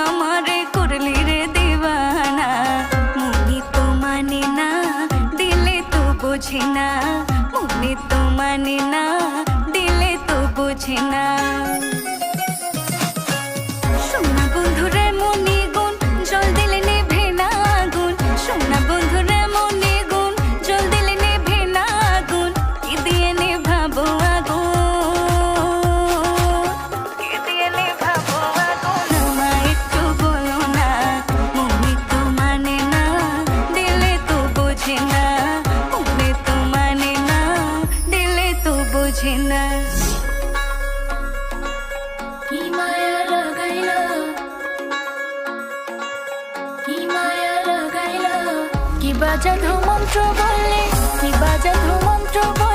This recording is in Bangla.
আমারে করলি রে দিবানা। মনে তো মানে না, দিলে তো বোঝে না। মনে তো মানে না, দিলে তো বোঝে না। সোনা বন্ধুরে মনে গুণ, জল দিলে নেভে না আগুন। সোনা বন্ধুরে মনে গুণ, জল দিলে নেভে না আগুন। কি দিয়ে নেভাবো আগুন, কি দিয়ে নেভাবো আগুন। আমায় একটু বলো না, মনে তো মানে না, দিলে তো বোঝে না। মনে তো মানে না, দিলে তো বোঝে না। কি মায়া লাগাইলা, কি মায়া লাগাইলা। কি বাজাধ মন্ত্র বললে, কি বাজাধ মন্ত্র বললে।